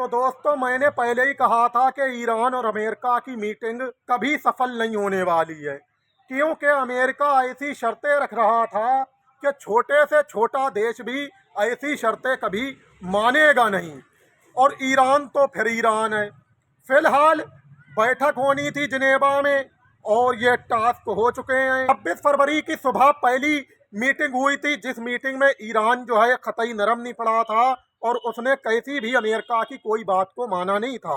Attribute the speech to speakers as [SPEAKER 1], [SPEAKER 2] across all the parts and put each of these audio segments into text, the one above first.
[SPEAKER 1] तो दोस्तों, मैंने पहले ही कहा था कि ईरान और अमेरिका की मीटिंग कभी सफल नहीं होने वाली है, क्योंकि अमेरिका ऐसी शर्तें रख रहा था कि छोटे से छोटा देश भी ऐसी शर्तें कभी मानेगा नहीं। और ईरान तो फिर ईरान है। फिलहाल बैठक होनी थी जिनेवा में और ये टास्क हो चुके हैं। 26 फरवरी की सुबह पहली मीटिंग हुई थी, जिस मीटिंग में ईरान जो है कतई नरम नहीं पड़ा था और उसने कैसी भी अमेरिका की कोई बात को माना नहीं था।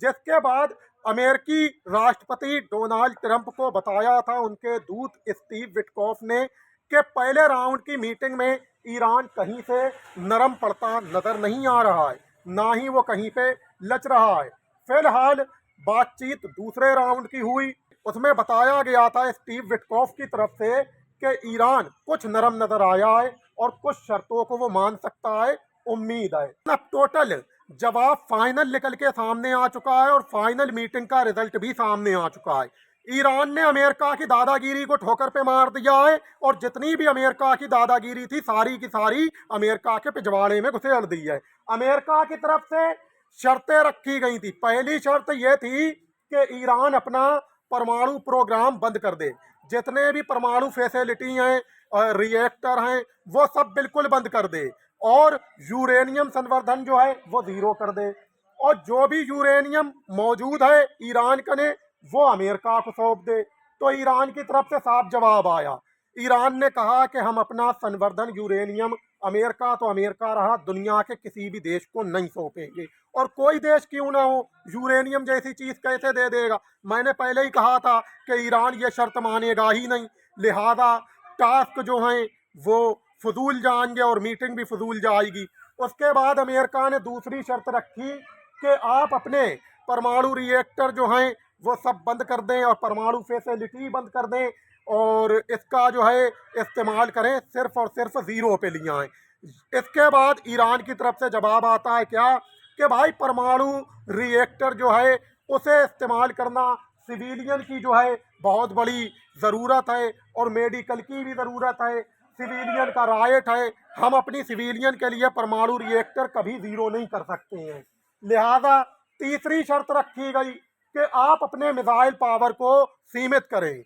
[SPEAKER 1] जिसके बाद अमेरिकी राष्ट्रपति डोनाल्ड ट्रंप को बताया था उनके दूत स्टीव विटकॉफ ने कि पहले राउंड की मीटिंग में ईरान कहीं से नरम पड़ता नजर नहीं आ रहा है, ना ही वो कहीं पे लच रहा है। फिलहाल बातचीत दूसरे राउंड की हुई, उसमें बताया गया था स्टीव विटकॉफ की तरफ से कि ईरान कुछ नरम नजर आया है और कुछ शर्तों को वो मान सकता है, उम्मीद है। अब टोटल जवाब फाइनल निकल के सामने आ चुका है और फाइनल मीटिंग का रिजल्ट भी सामने आ चुका है। ईरान ने अमेरिका की दादागिरी को ठोकर पे मार दिया है और जितनी भी अमेरिका की दादागिरी थी सारी की सारी अमेरिका के पिछवाड़े में घुसेड़ दी है। अमेरिका की तरफ से शर्तें रखी गई थी। पहली शर्त यह थी कि ईरान अपना परमाणु प्रोग्राम बंद कर दे, जितने भी परमाणु फैसिलिटी हैं, रिएक्टर हैं, वो सब बिल्कुल बंद कर दे और यूरेनियम संवर्धन जो है वो जीरो कर दे। और जो भी यूरेनियम मौजूद है ईरान का ने वो अमेरिका को सौंप दे। तो ईरान की तरफ से साफ जवाब आया। ईरान ने कहा कि हम अपना संवर्धन यूरेनियम, अमेरिका तो अमेरिका रहा, दुनिया के किसी भी देश को नहीं सौंपेंगे। और कोई देश क्यों ना हो, यूरेनियम जैसी चीज कैसे दे देगा। मैंने पहले ही कहा था कि ईरान ये शर्त मानेगा ही नहीं, लिहाजा टास्क जो हैं वो फजूल जाएंगे और मीटिंग भी फजूल जाएगी। उसके बाद अमेरिका ने दूसरी शर्त रखी कि आप अपने परमाणु रिएक्टर जो हैं वो सब बंद कर दें और परमाणु फैसिलिटी बंद कर दें और इसका जो है इस्तेमाल करें सिर्फ और सिर्फ जीरो पे लिया है। इसके बाद ईरान की तरफ से जवाब आता है क्या कि भाई परमाणु रिएक्टर जो है उसे इस्तेमाल करना सिविलियन की जो है बहुत बड़ी ज़रूरत है और मेडिकल की भी ज़रूरत है, सिविलियन का राइट है। हम अपनी सिविलियन के लिए परमाणु रिएक्टर कभी जीरो नहीं कर सकते हैं। लिहाजा तीसरी शर्त रखी गई कि आप अपने मिसाइल पावर को सीमित करें।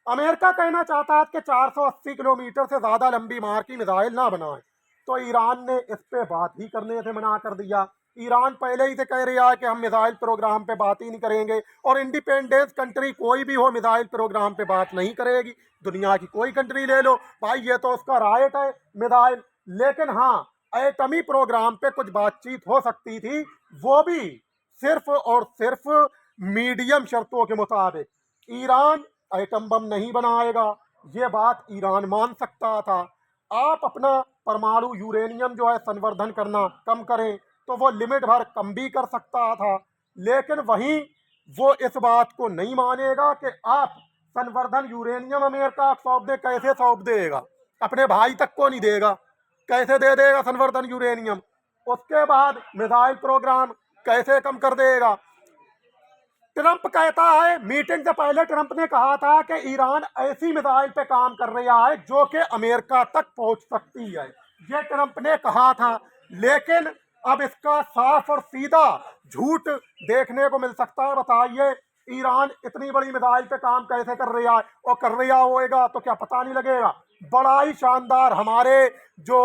[SPEAKER 1] अमेरिका कहना चाहता है कि 480 किलोमीटर से ज़्यादा लंबी मार की मिसाइल ना बनाएं, तो ईरान ने इस पे बात ही करने से मना कर दिया। ईरान पहले ही से कह रहा है कि हम मिसाइल प्रोग्राम पे बात ही नहीं करेंगे और इंडिपेंडेंस कंट्री कोई भी हो मिसाइल प्रोग्राम पे बात नहीं करेगी। दुनिया की कोई कंट्री ले लो भाई, ये तो उसका राइट है मिसाइल। लेकिन हाँ, एटमी प्रोग्राम पे कुछ बातचीत हो सकती थी, वो भी सिर्फ और सिर्फ मीडियम शर्तों के मुताबिक। ईरान एटम बम नहीं बनाएगा, ये बात ईरान मान सकता था। आप अपना परमाणु यूरेनियम जो है संवर्धन करना कम करें तो वो लिमिट भर कम भी कर सकता था। लेकिन वहीं वो इस बात को नहीं मानेगा कि आप संवर्धन यूरेनियम अमेरिका सौंप दे। कैसे सौंप देगा? अपने भाई तक को नहीं देगा, कैसे दे देगा संवर्धन यूरेनियम? उसके बाद मिसाइल प्रोग्राम कैसे कम कर देगा? ट्रंप कहता है, मीटिंग से पहले ट्रंप ने कहा था कि ईरान ऐसी मिसाइल पे काम कर रहा है जो कि अमेरिका तक पहुंच सकती है, ये ट्रंप ने कहा था। लेकिन अब इसका साफ और सीधा झूठ देखने को मिल सकता है। बताइए, ईरान इतनी बड़ी मिसाइल पे काम कैसे कर रहा है? और कर रहा होएगा तो क्या पता नहीं लगेगा? बड़ा ही शानदार हमारे जो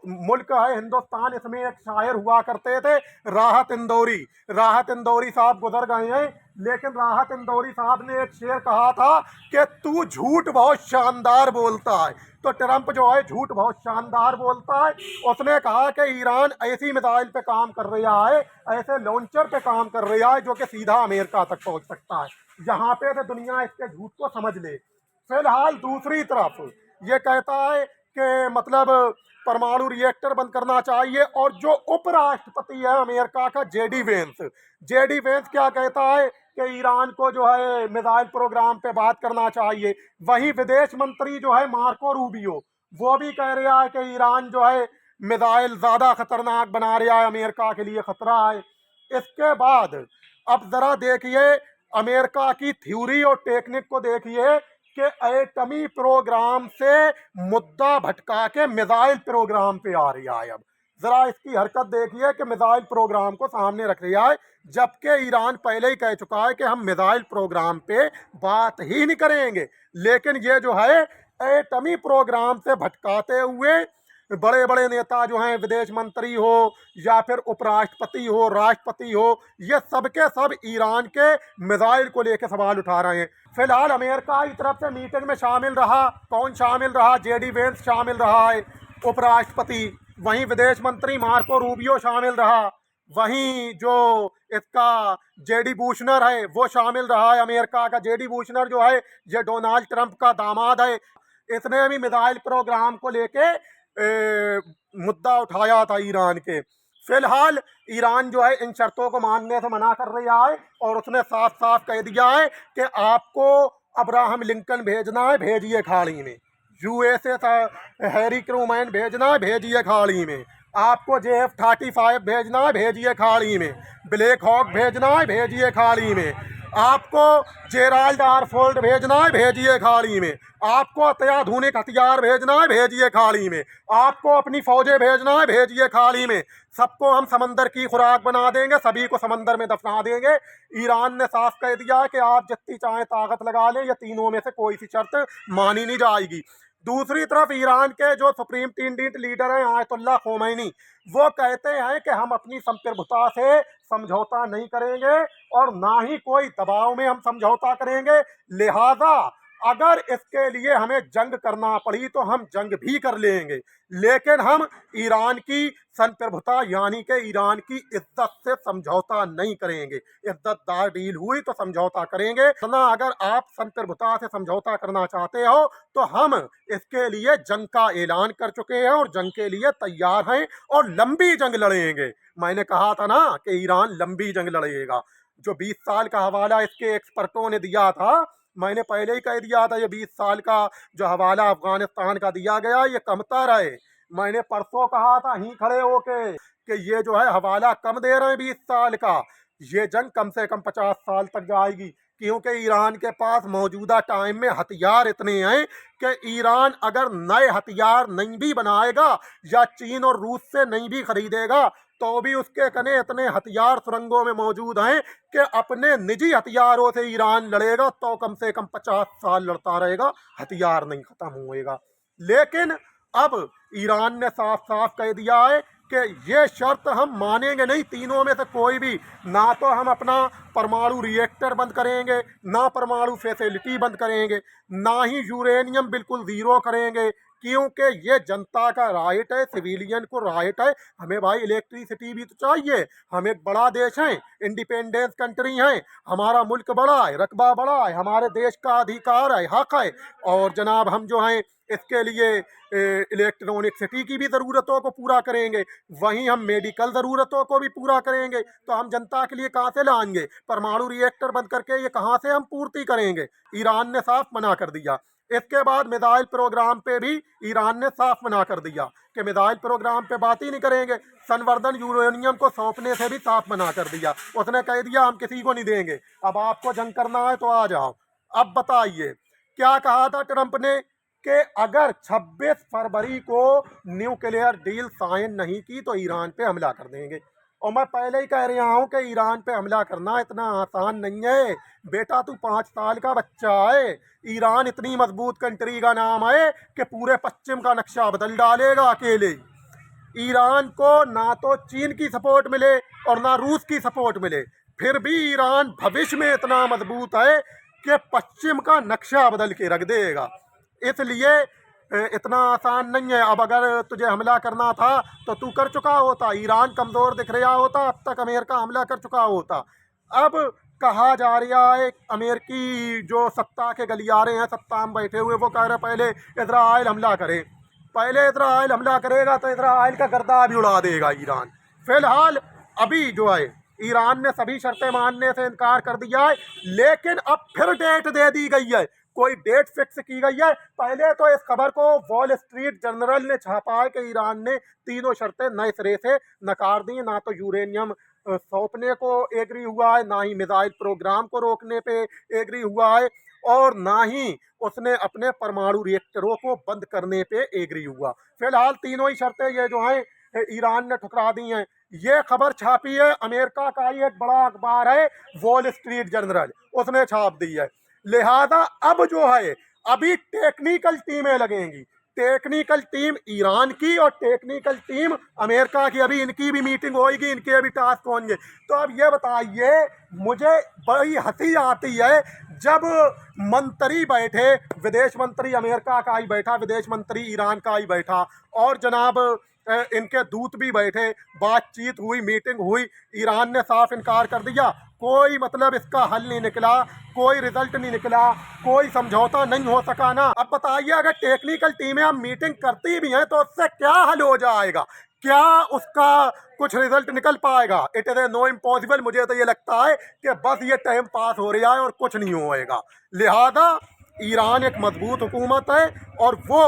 [SPEAKER 1] मुल्क है हिंदुस्तान, इसमें एक शायर हुआ करते थे राहत इंदौरी। राहत इंदौरी साहब गुजर गए हैं, लेकिन राहत इंदौरी साहब ने एक शेर कहा था कि तू झूठ बहुत शानदार बोलता है। तो ट्रंप जो है झूठ बहुत शानदार बोलता है। उसने कहा कि ईरान ऐसी मिसाइल पे काम कर रहा है, ऐसे लॉन्चर पे काम कर रहा है जो कि सीधा अमेरिका तक पहुंच सकता है। यहाँ पे तो दुनिया इसके झूठ को समझ ले। फिलहाल दूसरी तरफ ये कहता है कि मतलब परमाणु रिएक्टर बंद करना चाहिए। और जो उपराष्ट्रपति है अमेरिका का जेडी वेंस क्या कहता है कि ईरान को जो है मिसाइल प्रोग्राम पे बात करना चाहिए। वहीं विदेश मंत्री जो है मार्को रूबियो, वो भी कह रहा है कि ईरान जो है मिसाइल ज्यादा खतरनाक बना रहा है, अमेरिका के लिए खतरा है। इसके बाद अब जरा देखिए अमेरिका की थ्योरी और टेक्निक को देखिए कि एटमी प्रोग्राम से मुद्दा भटका के मिसाइल प्रोग्राम पे आ रहा है। अब ज़रा इसकी हरकत देखिए कि मिसाइल प्रोग्राम को सामने रख लिया है, जबकि ईरान पहले ही कह चुका है कि हम मिसाइल प्रोग्राम पे बात ही नहीं करेंगे। लेकिन ये जो है एटमी प्रोग्राम से भटकाते हुए बड़े बड़े नेता जो हैं, विदेश मंत्री हो या फिर उपराष्ट्रपति हो, राष्ट्रपति हो, ये सब के सब ईरान के मिसाइल को लेकर सवाल उठा रहे हैं। फिलहाल अमेरिका की तरफ से मीटिंग में शामिल रहा, कौन शामिल रहा? जेडी वेंस शामिल रहा है, उपराष्ट्रपति। वहीं विदेश मंत्री मार्को रूबियो शामिल रहा। वहीं जो इसका जेडी बूशनर है वो शामिल रहा है। अमेरिका का जेडी बूशनर जो है ये डोनाल्ड ट्रंप का दामाद है। इसने भी मिसाइल प्रोग्राम को लेके मुद्दा उठाया था ईरान के। फिलहाल ईरान जो है इन शर्तों को मानने से मना कर रहा है और उसने साफ साफ कह दिया है कि आपको अब्राहम लिंकन भेजना है, भेजिए खाड़ी में। यूएसए हैरी क्रूमैन भेजना है, भेजिए खाड़ी में। आपको JF-35 भेजना है, भेजिए खाड़ी में। ब्लैक हॉक भेजना है, भेजिए खाड़ी में। आपको जेराल्ड आरफोल्ड भेजना है, भेजिए खाड़ी में। आपको अत्याधुनिक हथियार भेजना है, भेजिए खाड़ी में। आपको अपनी फौजें भेजना है, भेजिए खाड़ी में। सबको हम समंदर की खुराक बना देंगे, सभी को समंदर में दफना देंगे। ईरान ने साफ कह दिया है कि आप जितनी चाहें ताकत लगा लें, ये तीनों में से कोई सी शर्त मानी नहीं जाएगी। दूसरी तरफ ईरान के जो सुप्रीम टीम लीडर हैं आयतुल्लाह खोमैनी, वो कहते हैं कि हम अपनी संप्रभुता से समझौता नहीं करेंगे और ना ही कोई दबाव में हम समझौता करेंगे। लिहाजा अगर इसके लिए हमें जंग करना पड़ी तो हम जंग भी कर लेंगे, लेकिन हम ईरान की संप्रभुता यानी कि ईरान की इज्जत से समझौता नहीं करेंगे। इज्जतदार डील हुई तो समझौता करेंगे, वरना अगर आप संप्रभुता से समझौता करना चाहते हो तो हम इसके लिए जंग का ऐलान कर चुके हैं और जंग के लिए तैयार हैं और लंबी जंग लड़ेंगे। मैंने कहा था ना कि ईरान लंबी जंग लड़ेगा। जो 20 साल का हवाला इसके एक्सपर्टों ने दिया था, मैंने पहले ही कह दिया था, ये 20 साल का जो हवाला अफगानिस्तान का दिया गया ये कमता रहे। मैंने परसों कहा था ही खड़े होके कि ये जो है हवाला कम दे रहे हैं 20 साल का, ये जंग कम से कम 50 साल तक जाएगी। क्योंकि ईरान के पास मौजूदा टाइम में हथियार इतने हैं कि ईरान अगर नए हथियार नहीं भी बनाएगा या चीन और रूस से नहीं भी खरीदेगा तो भी उसके कने इतने हथियार सुरंगों में मौजूद हैं कि अपने निजी हथियारों से ईरान लड़ेगा तो कम से कम 50 साल लड़ता रहेगा, हथियार नहीं खत्म होएगा। लेकिन अब ईरान ने साफ साफ कह दिया है कि ये शर्त हम मानेंगे नहीं, तीनों में से कोई भी। ना तो हम अपना परमाणु रिएक्टर बंद करेंगे, ना परमाणु फैसिलिटी बंद करेंगे, ना ही यूरेनियम बिल्कुल ज़ीरो करेंगे, क्योंकि ये जनता का राइट है, सिविलियन को राइट है। हमें भाई इलेक्ट्रिसिटी भी तो चाहिए। हम एक बड़ा देश हैं, इंडिपेंडेंस कंट्री हैं, हमारा मुल्क बड़ा है, रकबा बड़ा है, हमारे देश का अधिकार है, हक है। और जनाब हम जो हैं इसके लिए इलेक्ट्रॉनिक सिटी की भी ज़रूरतों को पूरा करेंगे, वहीं हम मेडिकल ज़रूरतों को भी पूरा करेंगे। तो हम जनता के लिए कहाँ से लाएंगे? परमाणु रिएक्टर बंद करके ये कहाँ से हम पूर्ति करेंगे? ईरान ने साफ मना कर दिया। इसके बाद मिसाइल प्रोग्राम पे भी ईरान ने साफ मना कर दिया कि मिसाइल प्रोग्राम पे बात ही नहीं करेंगे। संवर्धन यूरेनियम को सौंपने से भी साफ मना कर दिया। उसने कह दिया हम किसी को नहीं देंगे, अब आपको जंग करना है तो आ जाओ। अब बताइए क्या कहा था ट्रंप ने कि अगर 26 फरवरी को न्यूक्लियर डील साइन नहीं की तो ईरान पे हमला कर देंगे। और मैं पहले ही कह रहा हूँ कि ईरान पे हमला करना इतना आसान नहीं है बेटा, तू 5 साल का बच्चा है। ईरान इतनी मजबूत कंट्री का नाम है कि पूरे पश्चिम का नक्शा बदल डालेगा अकेले। ईरान को ना तो चीन की सपोर्ट मिले और ना रूस की सपोर्ट मिले, फिर भी ईरान भविष्य में इतना मजबूत है कि पश्चिम का नक्शा बदल के रख देगा। इसलिए इतना आसान नहीं है। अब अगर तुझे हमला करना था तो तू कर चुका होता, ईरान कमज़ोर दिख रहा होता, अब तक अमेरिका हमला कर चुका होता। अब कहा जा रहा है अमेरिकी जो सत्ता के गलियारे हैं, सत्ता में बैठे हुए, वो कह रहे पहले इजराइल हमला करे, पहले इजराइल हमला करेगा तो इजराइल का गर्दा भी उड़ा देगा ईरान। फिलहाल अभी जो है ईरान ने सभी शर्तें मानने से इनकार कर दिया है, लेकिन अब फिर डेट दे दी गई है, कोई डेट फिक्स की गई है। पहले तो इस खबर को वॉल स्ट्रीट जर्नल ने छापा है कि ईरान ने तीनों शर्तें नए सिरे से नकार दी। ना तो यूरेनियम सौंपने को एग्री हुआ है, ना ही मिसाइल प्रोग्राम को रोकने पे एग्री हुआ है, और ना ही उसने अपने परमाणु रिएक्टरों को बंद करने पे एग्री हुआ। फिलहाल तीनों ही शर्तें ये जो हैं ईरान ने ठुकरा दी हैं। ये खबर छापी है अमेरिका का ही एक बड़ा अखबार है वॉल स्ट्रीट जर्नल, उसने छाप दी है। लिहाजा अब जो है अभी टेक्निकल टीमें लगेंगी, टेक्निकल टीम ईरान की और टेक्निकल टीम अमेरिका की, अभी इनकी भी मीटिंग होगी, इनके भी टास्क होंगे। तो अब ये बताइए, मुझे बड़ी हंसी आती है जब मंत्री बैठे, विदेश मंत्री अमेरिका का ही बैठा, विदेश मंत्री ईरान का ही बैठा, और जनाब इनके दूत भी बैठे, बातचीत हुई, मीटिंग हुई, ईरान ने साफ इनकार कर दिया, कोई मतलब इसका हल नहीं निकला, कोई रिजल्ट नहीं निकला, कोई समझौता नहीं हो सका ना। अब बताइए, अगर टेक्निकल टीमें अब मीटिंग करती भी हैं तो उससे क्या हल हो जाएगा, क्या उसका कुछ रिजल्ट निकल पाएगा? It is a no impossible. मुझे तो ये लगता है कि बस ये टाइम पास हो रहा है और कुछ नहीं होएगा। लिहाजा ईरान एक मजबूत हुकूमत है और वो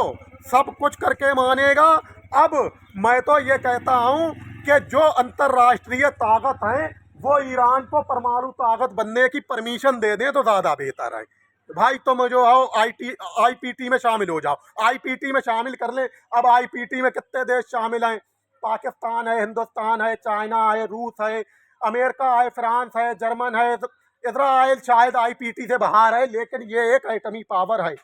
[SPEAKER 1] सब कुछ करके मानेगा। अब मैं तो ये कहता हूँ कि जो अंतर्राष्ट्रीय ताकत है वो ईरान को परमाणु ताकत बनने की परमिशन दे दें तो ज़्यादा बेहतर है। भाई तुम जो आओ आईपीटी में शामिल हो जाओ, आईपीटी में शामिल कर ले। अब आईपीटी में कितने देश शामिल हैं? पाकिस्तान है, हिंदुस्तान है, चाइना है, रूस है, अमेरिका है, फ्रांस है, जर्मन है, इजराइल शायद आईपीटी से बाहर है, लेकिन ये एक एटमी पावर है,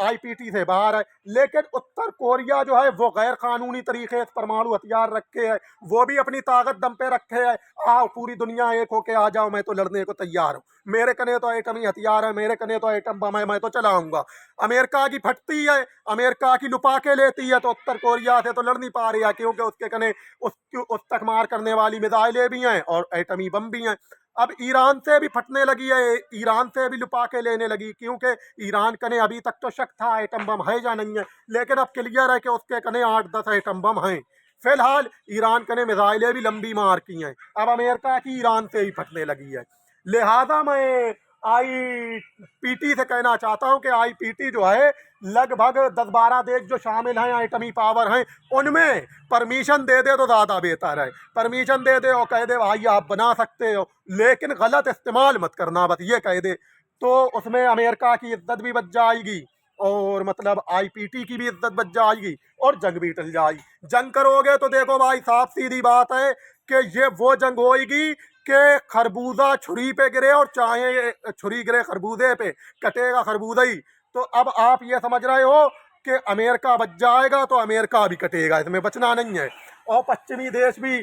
[SPEAKER 1] आईपीटी से बाहर है। लेकिन उत्तर कोरिया जो है वो गैर कानूनी तरीके से परमाणु हथियार रखे है, वो भी अपनी ताकत दम पे रखे है। आओ पूरी दुनिया एक होके आ जाओ, मैं तो लड़ने को तैयार हूँ, मेरे कने तो एटमी हथियार है, मेरे कने तो एटम बम है, मैं तो चलाऊंगा। अमेरिका की फटती है, अमेरिका की लुपा के लेती है, तो उत्तर कोरिया से तो लड़ नहीं पा रही है, क्योंकि उसके कने उस तक मार करने वाली मिसाइलें भी हैं और एटमी बम भी हैं। अब ईरान से भी फटने लगी है, ईरान से भी लुपा के लेने लगी, क्योंकि ईरान कने अभी तक तो शक था एटम बम है या नहीं है, लेकिन अब क्लियर है कि उसके कने 8-10 एटम बम हैं। फिलहाल ईरान कने मिसाइलें भी लंबी मार की हैं। अब अमेरिका की ईरान से ही फटने लगी है। लिहाजा मैं आईपीटी से कहना चाहता हूं कि आईपीटी जो है लगभग 10-12 देश जो शामिल हैं एटमी पावर हैं, उनमें परमिशन दे दे तो ज़्यादा बेहतर है। परमिशन दे दे और कह दे भाई आप बना सकते हो, लेकिन गलत इस्तेमाल मत करना, बस ये कह दे, तो उसमें अमेरिका की इज्जत भी बच जाएगी और मतलब आईपीटी की भी इज्जत बच जाएगी और जंग भी टल जाएगी। जंग करोगे तो देखो भाई, साफ सीधी बात है कि ये वो जंग होएगी कि खरबूजा छुरी पे गिरे और चाहे छुरी गिरे खरबूजे पे, कटेगा खरबूजा ही। तो अब आप ये समझ रहे हो कि अमेरिका बच जाएगा तो अमेरिका भी कटेगा, इसमें बचना नहीं है, और पश्चिमी देश भी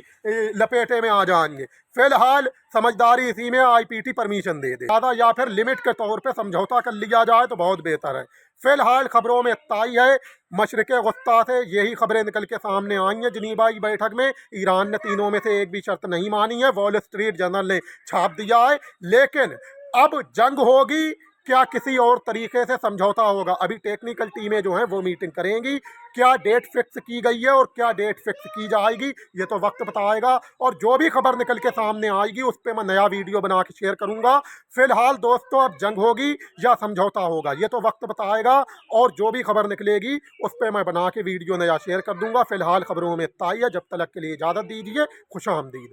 [SPEAKER 1] लपेटे में आ जाएंगे। फिलहाल समझदारी इसी में आईपीटी परमिशन दे दे ज़्यादा, या फिर लिमिट के तौर पे समझौता कर लिया जाए तो बहुत बेहतर है। फिलहाल खबरों में इतना ही है। मशरिक़ वस्ता से यही खबरें निकल के सामने आई हैं। जिनीवा की बैठक में ईरान ने तीनों में से एक भी शर्त नहीं मानी है, वॉल स्ट्रीट जर्नल ने छाप दिया है। लेकिन अब जंग होगी क्या किसी और तरीके से समझौता होगा? अभी टेक्निकल टीमें जो हैं वो मीटिंग करेंगी, क्या डेट फिक्स की गई है और क्या डेट फिक्स की जाएगी ये तो वक्त बताएगा। और जो भी खबर निकल के सामने आएगी उस पर मैं नया वीडियो बना के शेयर करूंगा। फिलहाल दोस्तों अब जंग होगी या समझौता होगा ये तो वक्त बताएगा, और जो भी खबर निकलेगी उस पर मैं बना के वीडियो नया शेयर कर दूंगा। फिलहाल खबरों में इतना ही है, जब तक के लिए इजाज़त दीजिए, खुश आमदीद।